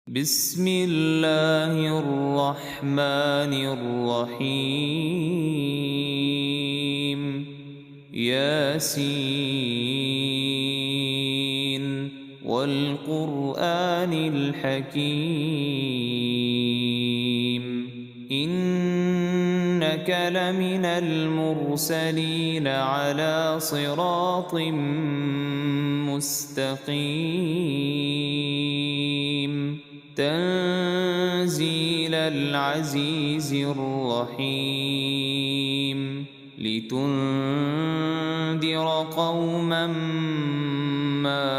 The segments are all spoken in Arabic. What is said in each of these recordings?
بسم الله الرحمن الرحيم ياسين والقرآن الحكيم إنك لمن المرسلين على صراط مستقيم تنزيل العزيز الرحيم لتنذر قوما ما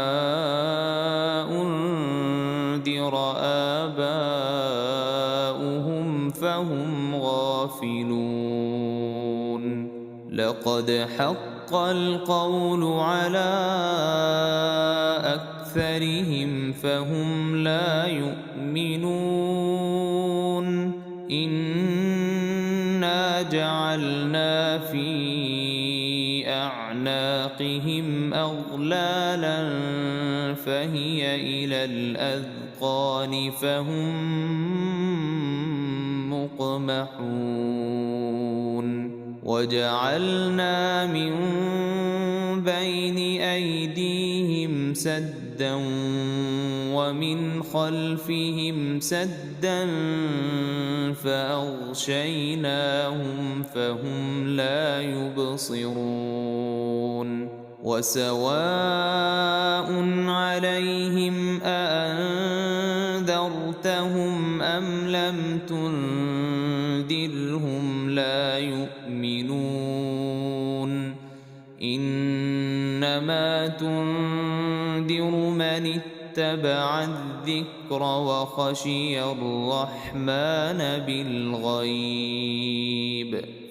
أنذر آباؤهم فهم غافلون لقد حق القول على أكثرهم فهم لا يؤمنون إنا جعلنا في أعناقهم أغلالا فهي إلى الأذقان فهم مقمحون وجعلنا من بين أيديهم سدا ومن خلفهم سدا فأغشيناهم فهم لا يبصرون وسواء عليهم أأنذرتهم أم لم تنذرهم لا يؤمنون إنما تنذر من اتبع الذكر وخشي الرحمن بالغيب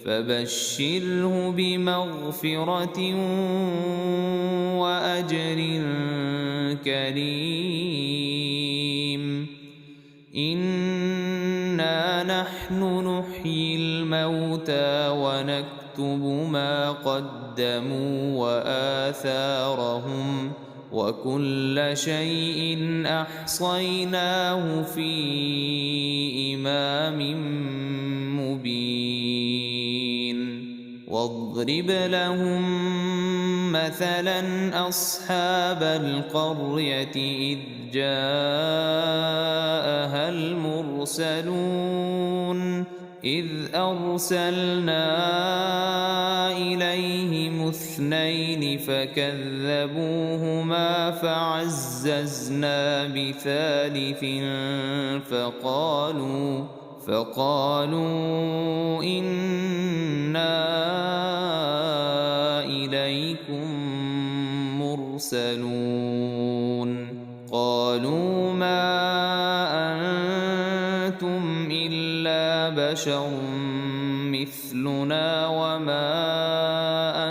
فبشره بمغفرة وأجر كريم إنا نحن نحيي الموتى ونكتب ما قدموا وآثارهم وكل شيء أحصيناه في إمام مبين واضرب لهم مثلا أصحاب القرية إذ جاءها المرسلون إذ أرسلنا إليهم اثنين فكذبوهما فعززنا بثالث فقالوا إنا إليكم مرسلون قالوا ما أنتم إلا بشر مثلنا وما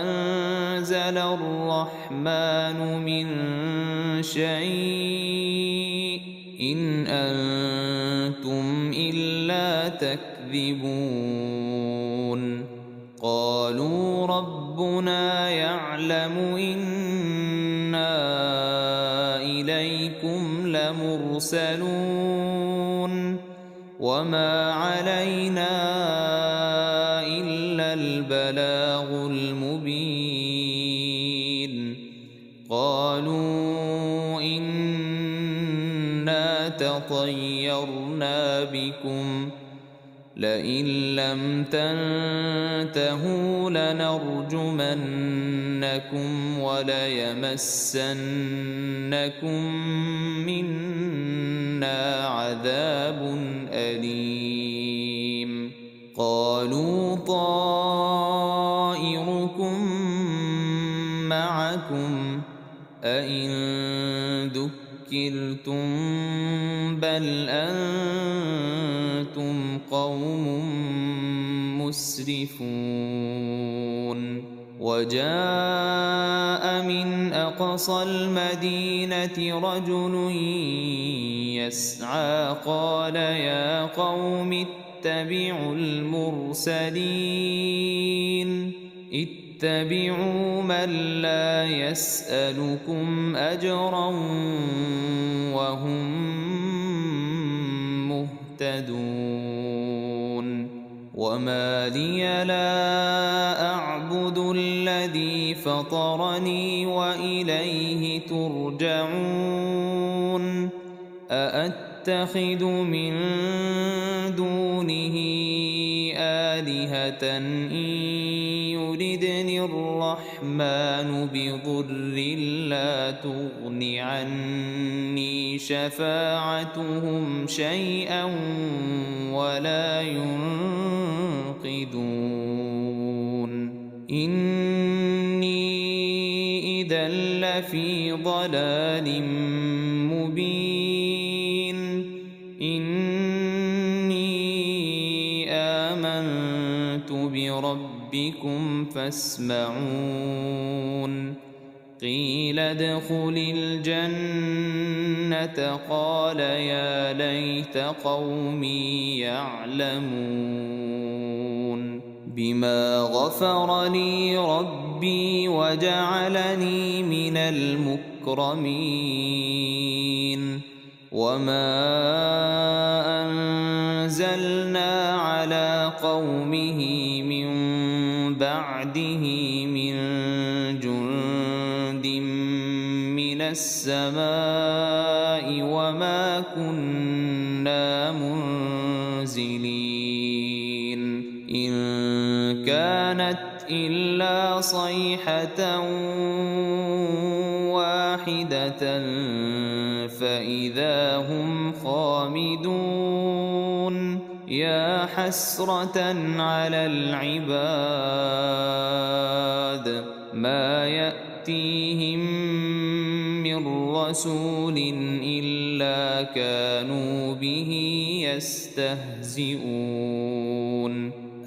أنزل الرحمن من شيء إن أنتم إلا تكذبون قالوا ربنا يعلم إنا إليكم لمرسلون وما علينا إلا البلاغ المبين قالوا إنا تطيرنا بكم لئن لم تنتهوا لنرجمنكم وليمسنكم منا عذاب أليم قالوا طائركم معكم أئن ذكرتم بل أنتم قوم مسرفون وجاء من أقصى المدينة رجل يسعى قال يا قوم اتبعوا المرسلين اتبعوا من لا يسألكم أجرا وهم يهتدون وما لي لا أعبد الذي فطرني وإليه ترجعون أأتخذ من دونه آلهة إن يردني الرحمن بضر لا تغن عني شفاعتهم شيئا ولا ينقذون إني إذا لفي ضلال مبين إني آمنت بربكم فاسمعون قيل ادخل الجنة قال يا ليت قومي يعلمون بما غفر لي ربي وجعلني من المكرمين وما أنزلنا على قومه من بعده من جند من السماء وما كنا منزلين إن كانت إلا صيحة واحدة فإذا هم خامدون يا حسرة على العباد ما يأتيهم من رسول إلا كانوا به يستهزئون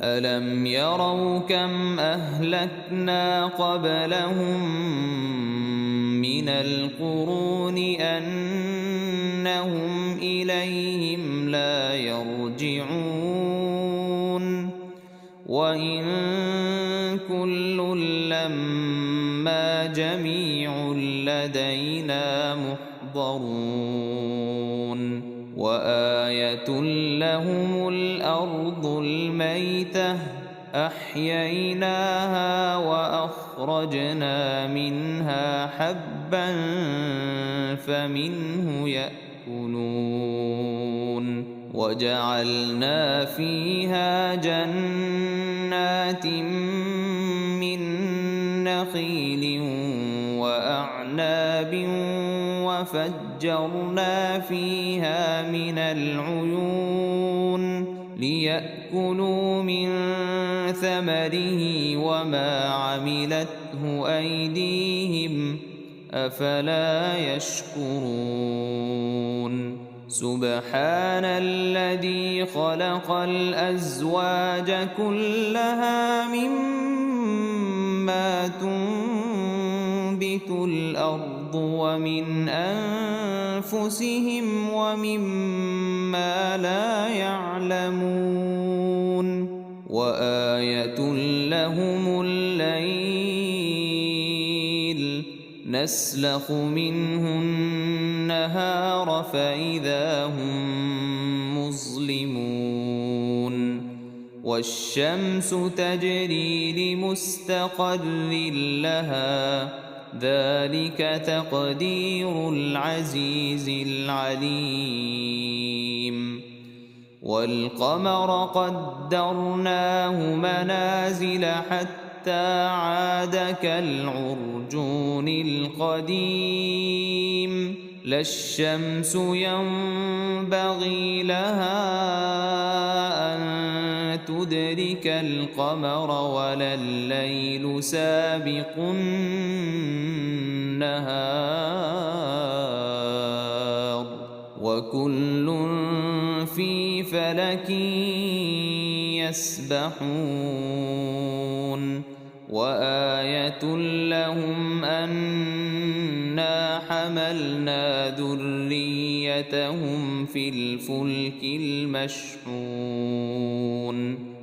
ألم يروا كم أهلكنا قبلهم من القرون أنهم إليهم لا يرجعون وإن كل لما جميع لدينا محضرون وآية لهم الأرض الميتة أحييناها وأخرجنا منها حبا فمنه يأكلون وجعلنا فيها جنات من نخيل وأعناب وفجرنا فيها من العيون ليأكلوا من ثمره وما عملته أيديهم أفلا يشكرون سبحان الذي خلق الأزواج كلها مما تنبت الأرض ومن أنفسهم ومما لا يعلمون وآية لهم الليل نسلخ منه النهار فإذا هم مظلمون والشمس تجري لمستقر لها ذلك تقدير العزيز العليم والقمر قدرناه منازل حتى عاد كالعرجون القديم لا الشمس ينبغي لها أن تدرك القمر ولا الليل سابق النهار وكل في فلك يسبحون وآية لهم أنا حملنا ذريتهم في الفلك المشحون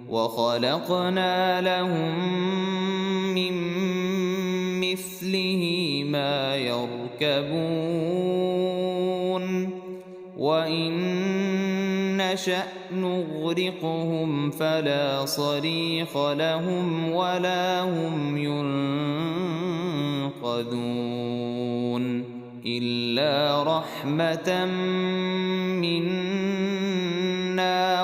وخلقنا لهم من مثله ما يركبون وإن نشأ نغرقهم فلا صريخ لهم ولا هم ينقذون إلا رحمة منا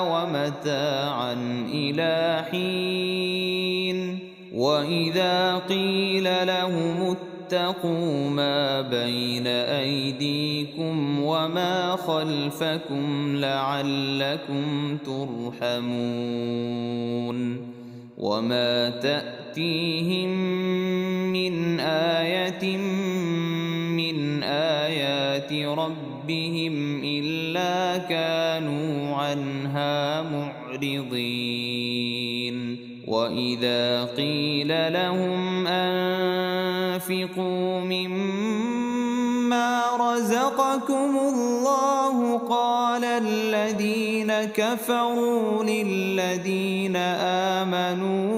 ومتاعا إلى حين وإذا قيل لهم اتقوا ما بين أيديكم وما خلفكم لعلكم ترحمون وما تأتيهم من آية من آيات ربهم إلا كانوا عنها معرضين وإذا قيل لهم أنفقوا مما رزقكم الله قال الذين كفروا للذين آمنوا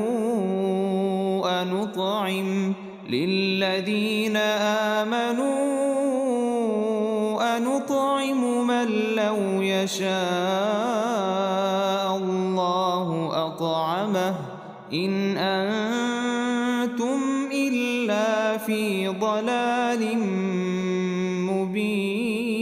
أنطعم من لو يشاء الله أطعمه إن أنتم إلا في ضلال مبين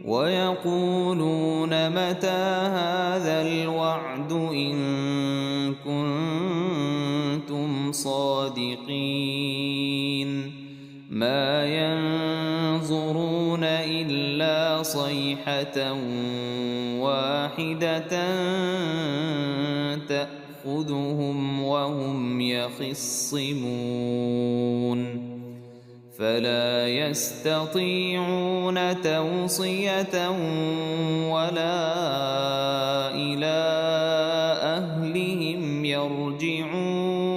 ويقولون متى هذا الوعد إن كنتم صادقين ما ينظرون إلا صيحة واحدة تأخذهم وهم يخصمون فلا يستطيعون توصية ولا إلى أهلهم يرجعون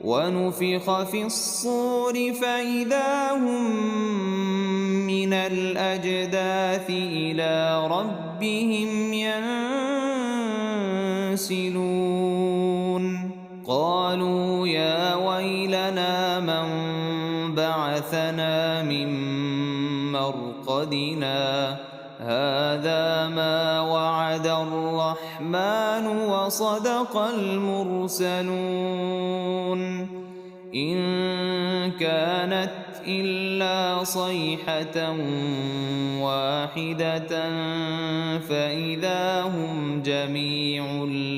ونفخ في الصور فإذا هم من الأجداث إلى ربهم ينسلون قالوا يا ويلنا من بعثنا من مرقدنا هذا ما وعد الرحمن وصدق المرسلون إن كانت إلا صيحة واحدة فإذا هم جميع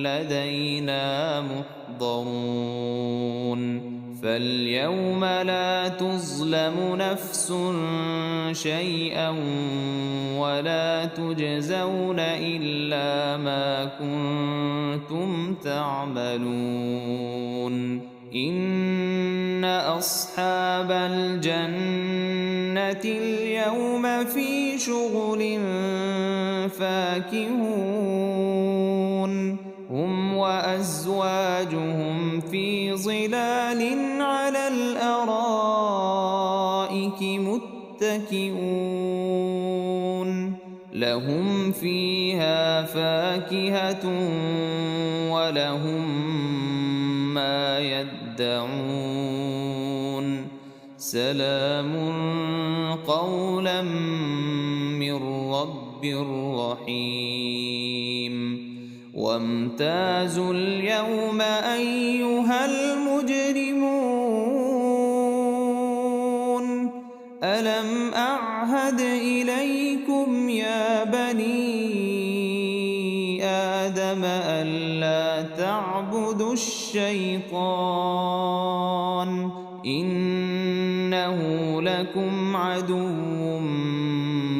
لدينا محضرون فاليوم لا تظلم نفس شيئا ولا تجزون إلا ما كنتم تعملون إن أصحاب الجنة اليوم في شغل فاكهون هم وأزواجهم في ظلال على الأرائك متكئون لهم فيها فاكهة ولهم ما يدعون سلام قولا من رب رحيم وامتازوا اليوم أيها المجرمون ألم أعهد إليكم يا بني آدم ألا تعبدوا الشيطان إنه لكم عدو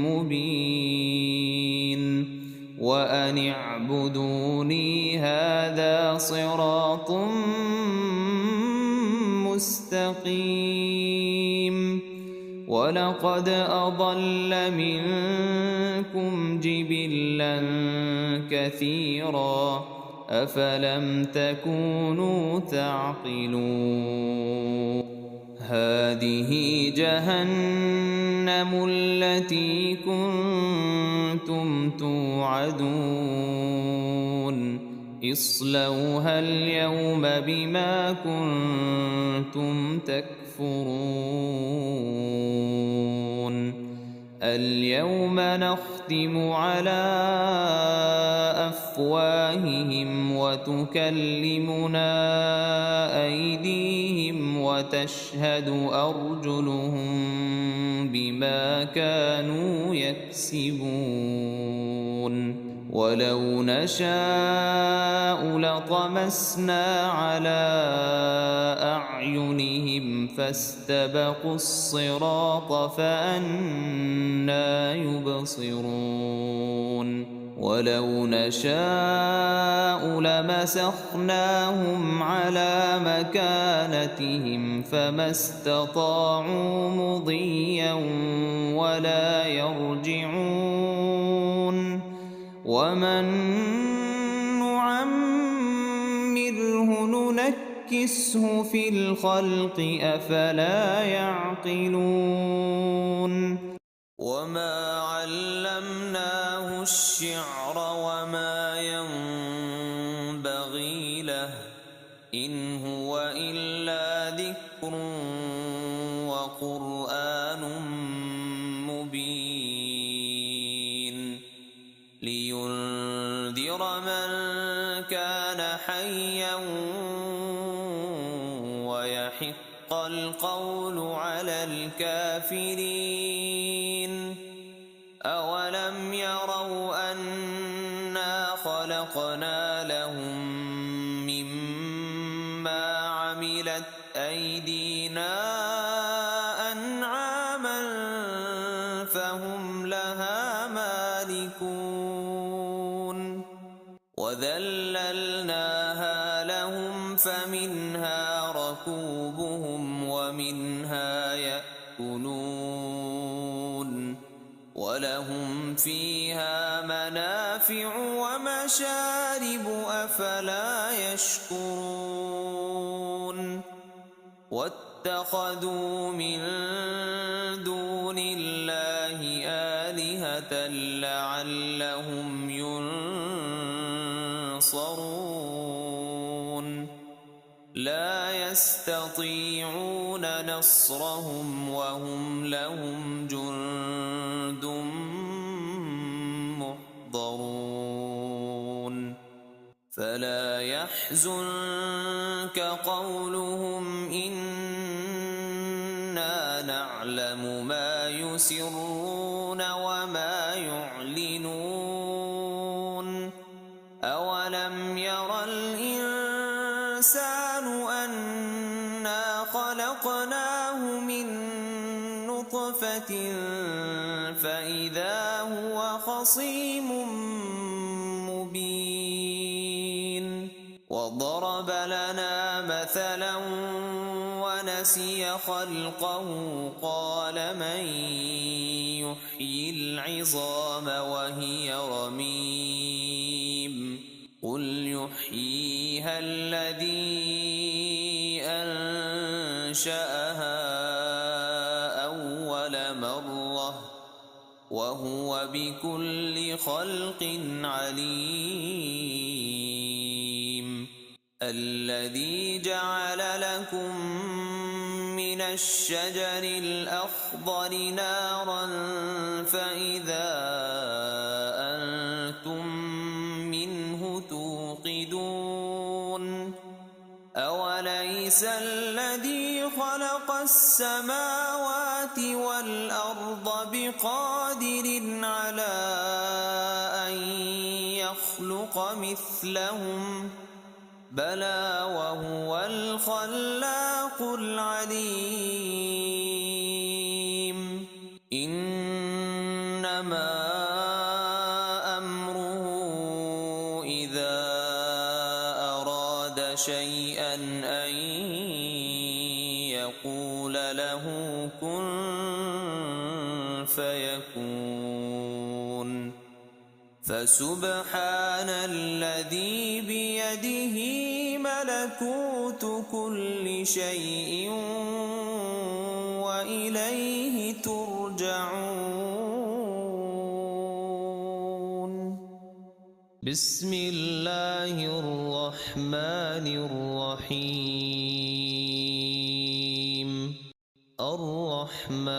مبين وأن اعبدوني هذا صراط مستقيم ولقد أضل منكم جبلا كثيرا أفلم تكونوا تعقلون هذه جهنم التي كنتم توعدون اصلوها اليوم بما كنتم تكفرون اليوم نختم على أفواههم وتكلمنا أيديهم وتشهد أرجلهم بما كانوا يكسبون ولو نشاء لطمسنا على أعينهم فاستبقوا الصراط فأنى يبصرون ولو نشاء لمسخناهم على مكانتهم فما استطاعوا مضيا ولا يرجعون ومن نعمره ننكسه في الخلق أفلا يعقلون وما علمناه الشعر وما ينبغي له إن هو إلا ذكر وقرآن مبين لينذر من كان حيا ويحق القول على الكافرين أولم يروا أنا خلقنا لهم مما عملت أيدينا أنعاما فهم لها مالكون وذللناها لهم فمنها ركوبهم ومنها يأكلون ولهم فيها منافع ومشارب أفلا يشكرون واتخذوا من دون الله آلهة لعلهم ينصرون لا يستطيعون نصرهم وهم لهم جند محضرون فلا يحزنك قولهم إنا نعلم ما يسرون وما يعلنون أولم ير الإنسان أنا خلقناه من نطفة فإذا هو خصيم مبين وضرب لنا مثلا ونسي خلقه قال من يحيي العظام وهي رميم قل يحييها الذي أنشأها أول مرة وهو بكل خلق عليم الذي جعل لكم من الشجر الأخضر نارا فإذا أنتم منه توقدون أوليس الذي خلق السماوات والأرض بقادر على أن يخلق مثلهم بلى وهو الخلاق العليم إنما أمره إذا أراد شيئا أن يقول له كن فيكون فسبحان الذي بيده ملكوت كل شيء وإليه ترجعون بسم الله الرحمن الرحيم الرحمن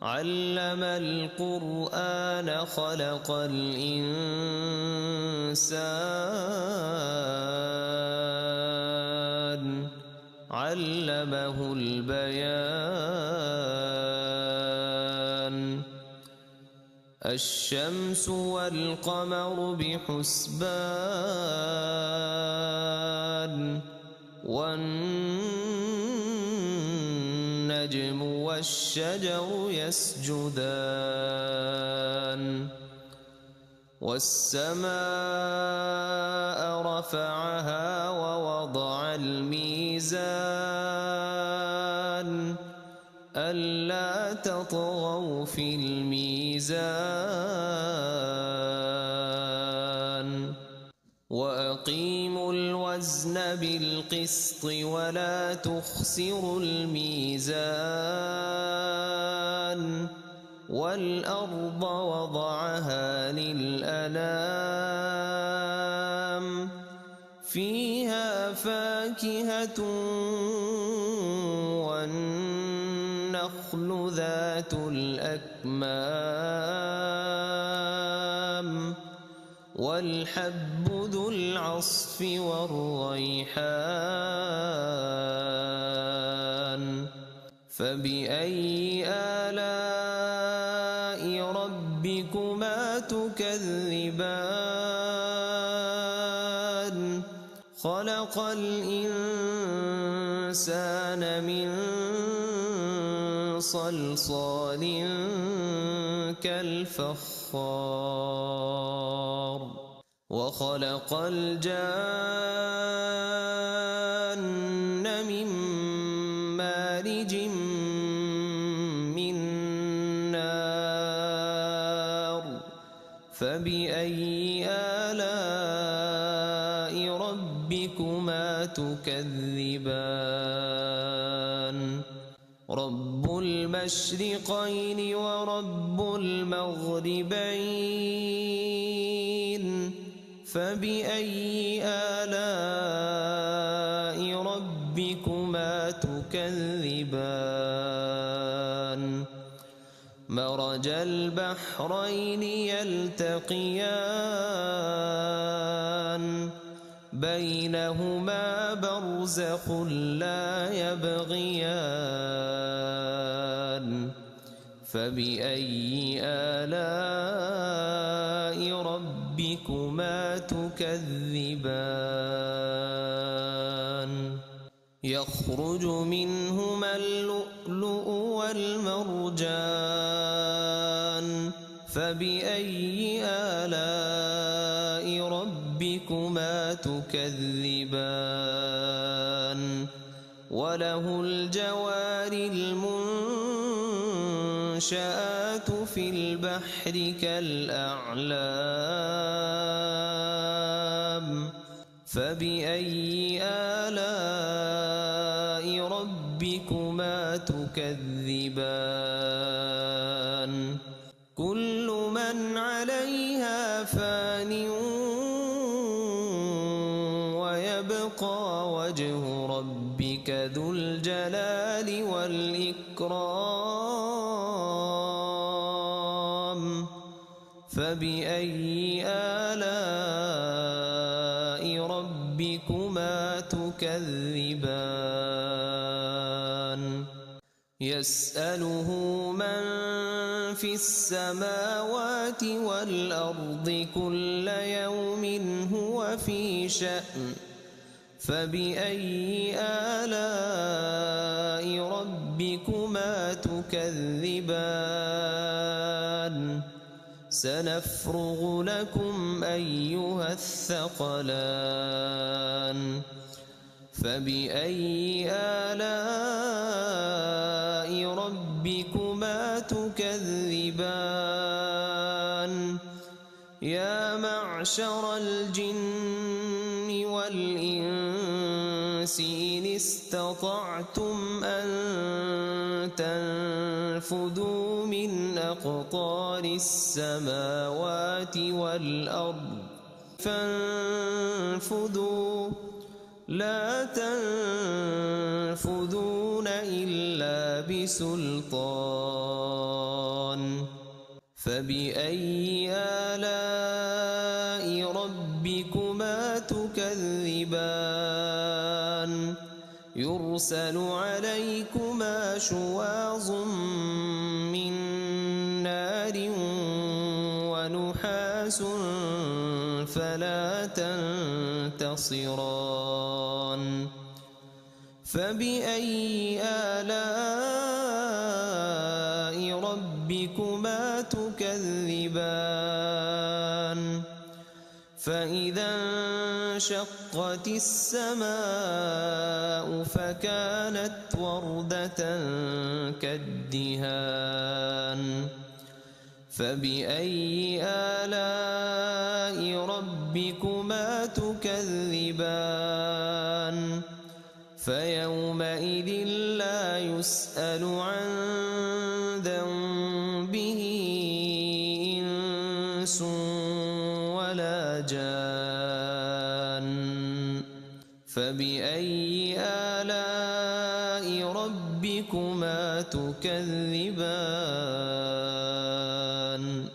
علم القرآن خلق الإنسان علمه البيان الشمس والقمر بحسبان والنجم والشجر يسجدان والسماء رفعها ووضع الميزان ألا تطغوا في الميزان وأقيموا الوزن بالقسط ولا تخسروا الميزان والأرض وضعها للأنام فيها فاكهة والنخل ذات الأكمام والحب ذو العصف والريحان فبأي آلاء ربكما تكذبان خلق الإنسان من صلصال كالفخار وخلق الجان من مارج من نار فبأي آلاء ربكما تكذبان رب المشرقين ورب المغربين فبأي آلاء ربكما تكذبان مرج البحرين يلتقيان بينهما برزخ لا يبغيان فبأي آلاء ربكما تكذبان يخرج منهما اللؤلؤ والمرجان فبأي آلاء ربكما تكذبان وله الجوار المنشآت في البحر كالأعلام فبأي آلاء ربكما تكذبان كل من عليها فان ويبقى وجه ربك ذو الجلال والإكرام فبأي آلاء ربكما تكذبان يسأله من في السماوات والأرض كل يوم هو في شأن فبأي آلاء ربكما تكذبان سنفرغ لكم أيها الثقلان فبأي آلاء ربكما تكذبان يا معشر الجن والإنس إن استطعتم أن تنفذوا من أقطار السماوات والأرض فانفذوا لا تنفذون إلا بسلطان فبأي آلاء ربكما تكذبان يرسل عليكما شواظ من نار ونحاس فلا تنتصران فبأي آلاء ربكما تكذبان فإذا انشقت السماء فكانت وردة كالدهان فبأي آلاء ربكما تكذبان فيومئذ لا يسأل عن ذنبه إنس ولا جان فبأي آلاء ربكما تكذبان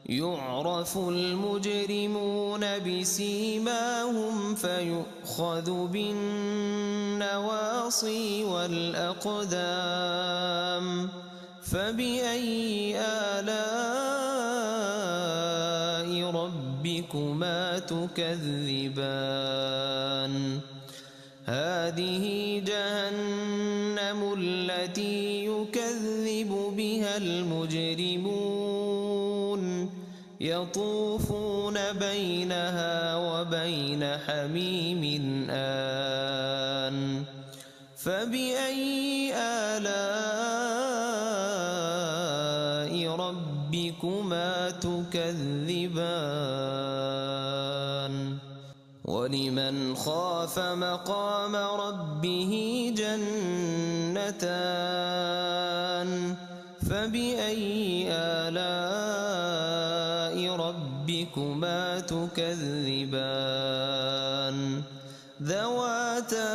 يعرف المجرمون بسيماهم فيؤخذ بالنواصي والأقدام فبأي آلاء ربكما تكذبان هذه جهنم التي يكذب بها المجرمون يطوفون بينها وبين حميم آن فبأي آلاء ربكما تكذبان ولمن خاف مقام ربه جنتان فبأي آلاء ربكما تكذبان ذواتا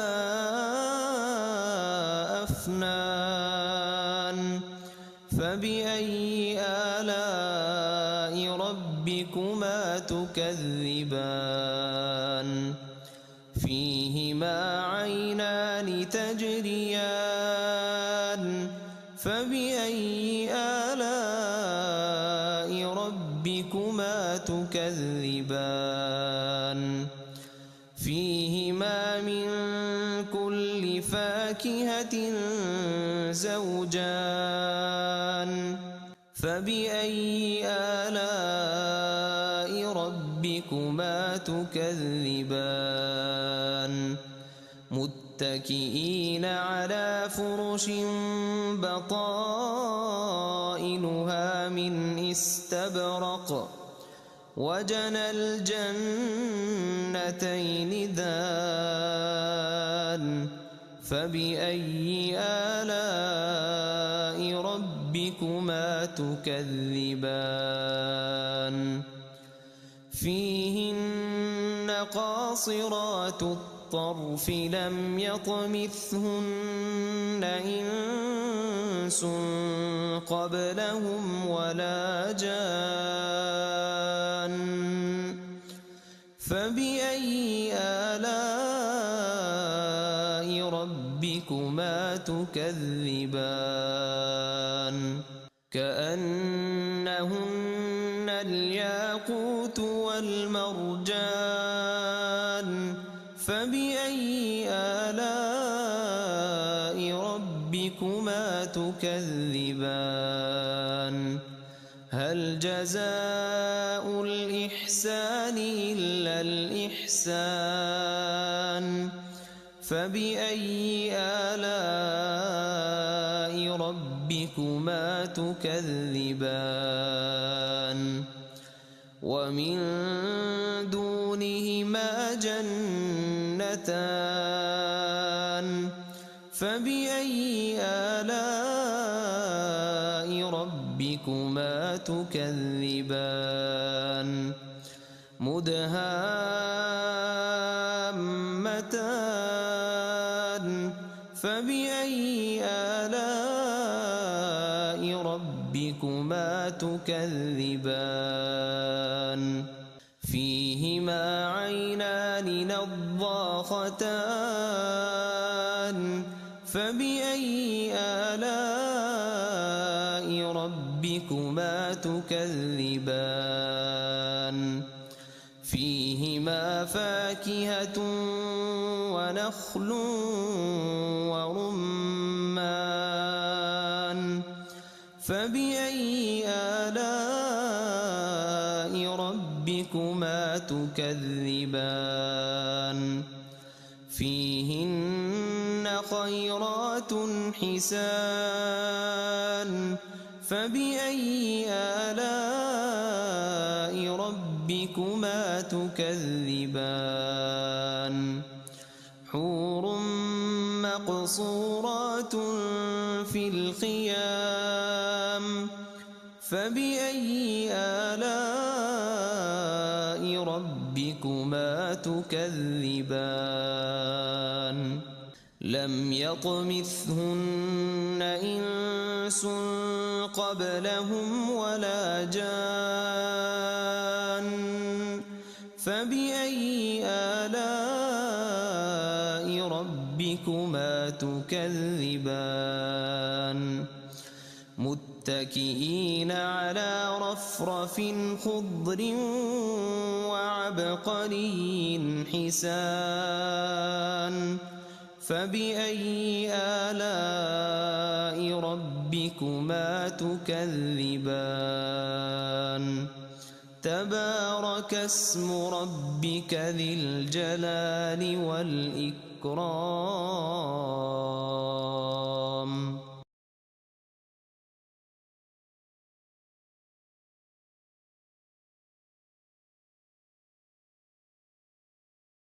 أفنان فبأي آلاء ربكما تكذبان فيهما عينان تجريان فبأي آلاء ربكما تكذبان فيهما من كل فاكهة زوجان فبأي آلاء ربكما تكذبان متكئين على فرش بطائنها من استبرق وجنى الجنتين دان فبأي آلاء ربكما تكذبان فيهن قاصرات الطرف لم يطمثهن إنس قبلهم ولا جان فبأي آلاء ربكما تكذبان كأنهن الياقوت والمرجان فبأي آلاء ربكما تكذبان هل جزاء الإحسان إلا الإحسان فبأي آلاء ربكما تكذبان ومن دونهما جنتان فبأي آلاء ربكما تكذبان مدهامتان فبأي آلاء ربكما ربكما تكذبان فيهما عينان نضاختان فبأي آلاء ربكما تكذبان فيهما فاكهة ونخل ورمان فبأي آلاء ربكما تكذبان فيهن خيرات حسان فبأي آلاء ربكما تكذبان حور مقصورات في الخيام فبأي آلاء ربكما تكذبان لم يطمثهن إنس قبلهم ولا جان فبأي آلاء ربكما تكذبان متكئين على رفرف خضر وعبقري حسان فبأي آلاء ربكما تكذبان تبارك اسم ربك ذي الجلال والإكرام